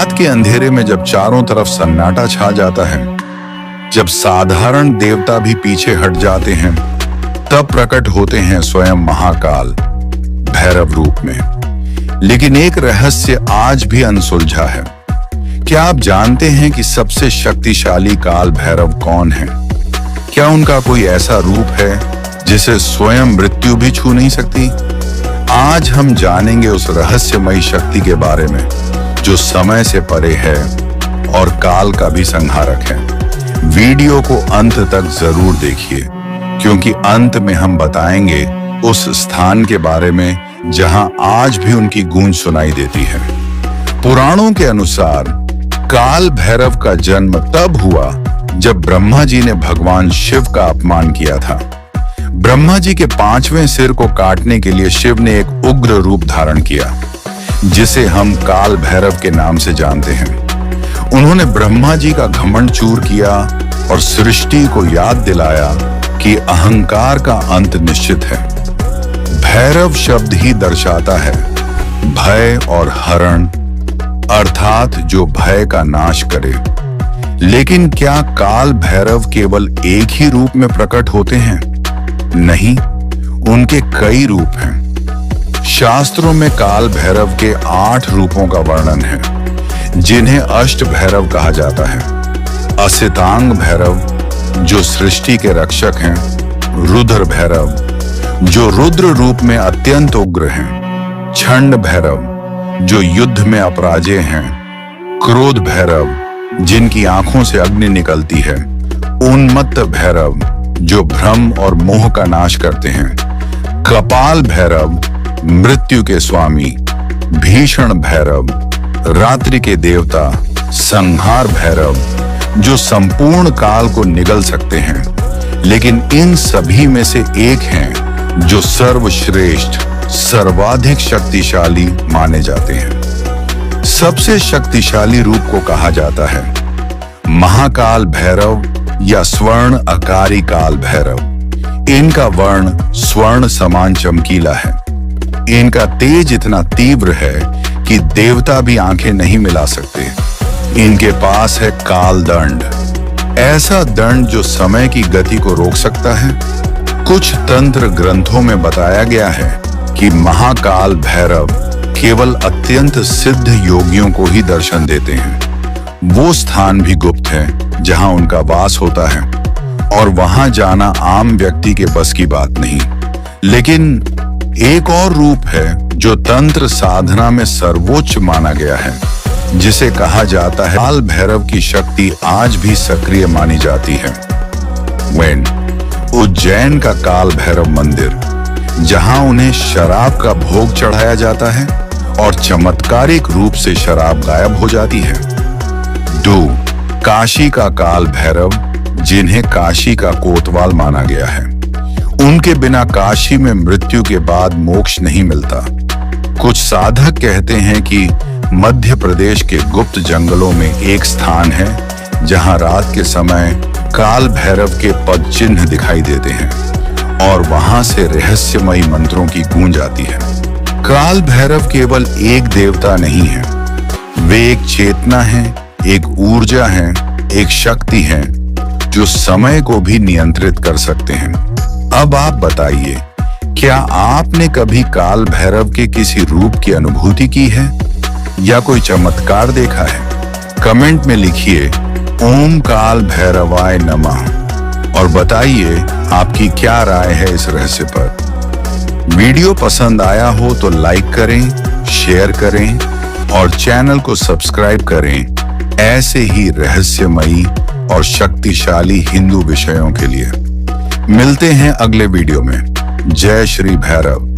रात के अंधेरे में जब चारों तरफ सन्नाटा छा जाता है, जब साधारण देवता भी पीछे हट जाते हैं, तब प्रकट होते हैं स्वयं महाकाल भैरव रूप में। लेकिन एक रहस्य आज भी अनसुलझा है। क्या आप जानते हैं कि सबसे शक्तिशाली काल भैरव कौन है? क्या उनका कोई ऐसा रूप है जिसे स्वयं मृत्यु भी छू नहीं सकती? आज हम जानेंगे उस रहस्यमयी शक्ति के बारे में जो समय से परे है और काल का भी संहारक है। वीडियो को अंत तक जरूर देखिए, क्योंकि अंत में हम बताएंगे उस स्थान के बारे में जहां आज भी उनकी गूंज सुनाई देती है। पुराणों के अनुसार काल भैरव का जन्म तब हुआ जब ब्रह्मा जी ने भगवान शिव का अपमान किया था। ब्रह्मा जी के 5वें सिर को काटने के लिए शिव ने एक उग्र रूप धारण किया, जिसे हम काल भैरव के नाम से जानते हैं। उन्होंने ब्रह्मा जी का घमंड चूर किया और सृष्टि को याद दिलाया कि अहंकार का अंत निश्चित है। भैरव शब्द ही दर्शाता है भय और हरण, अर्थात जो भय का नाश करे। लेकिन क्या काल भैरव केवल एक ही रूप में प्रकट होते हैं? नहीं, उनके कई रूप हैं। शास्त्रों में काल भैरव के 8 रूपों का वर्णन है, जिन्हें अष्ट भैरव कहा जाता है। असितांग भैरव जो सृष्टि के रक्षक हैं, रुद्र भैरव जो रुद्र रूप में अत्यंत उग्र हैं, छंड भैरव जो युद्ध में अपराजेय हैं, क्रोध भैरव जिनकी आंखों से अग्नि निकलती है, उन्मत्त भैरव जो भ्रम और मोह का नाश करते हैं, कपाल भैरव मृत्यु के स्वामी, भीषण भैरव रात्रि के देवता, संहार भैरव जो संपूर्ण काल को निगल सकते हैं। लेकिन इन सभी में से एक हैं जो सर्वश्रेष्ठ, सर्वाधिक शक्तिशाली माने जाते हैं। सबसे शक्तिशाली रूप को कहा जाता है महाकाल भैरव या स्वर्ण आकारी काल भैरव। इनका वर्ण स्वर्ण समान चमकीला है। इनका तेज इतना तीव्र है कि देवता भी आंखें नहीं मिला सकते। इनके पास है काल दंड, ऐसा दंड जो समय की गति को रोक सकता है। कुछ तंत्र ग्रंथों में बताया गया है कि महाकाल भैरव केवल अत्यंत सिद्ध योगियों को ही दर्शन देते हैं। वो स्थान भी गुप्त है जहां उनका वास होता है, और वहां जाना आम व्यक्ति के बस की बात नहीं। लेकिन एक और रूप है जो तंत्र साधना में सर्वोच्च माना गया है, जिसे कहा जाता है काल भैरव की शक्ति आज भी सक्रिय मानी जाती है। उज्जैन का काल भैरव मंदिर, जहां उन्हें शराब का भोग चढ़ाया जाता है और चमत्कारिक रूप से शराब गायब हो जाती है। काशी का काल भैरव, जिन्हें काशी का कोतवाल माना गया है। उनके बिना काशी में मृत्यु के बाद मोक्ष नहीं मिलता। कुछ साधक कहते हैं कि मध्य प्रदेश के गुप्त जंगलों में एक स्थान है जहां रात के समय काल भैरव के पद चिन्ह दिखाई देते हैं और वहां से रहस्यमयी मंत्रों की गूंज आती है। काल भैरव केवल एक देवता नहीं है, वे एक चेतना है, एक ऊर्जा है, एक शक्ति है जो समय को भी नियंत्रित कर सकते हैं। अब आप बताइए, क्या आपने कभी काल भैरव के किसी रूप की अनुभूति की है या कोई चमत्कार देखा है? कमेंट में लिखिए ओम काल भैरवाय नमः और बताइए आपकी क्या राय है इस रहस्य पर। वीडियो पसंद आया हो तो लाइक करें, शेयर करें और चैनल को सब्सक्राइब करें ऐसे ही रहस्यमयी और शक्तिशाली हिंदू विषयों के लिए। मिलते हैं अगले वीडियो में। जय श्री भैरव।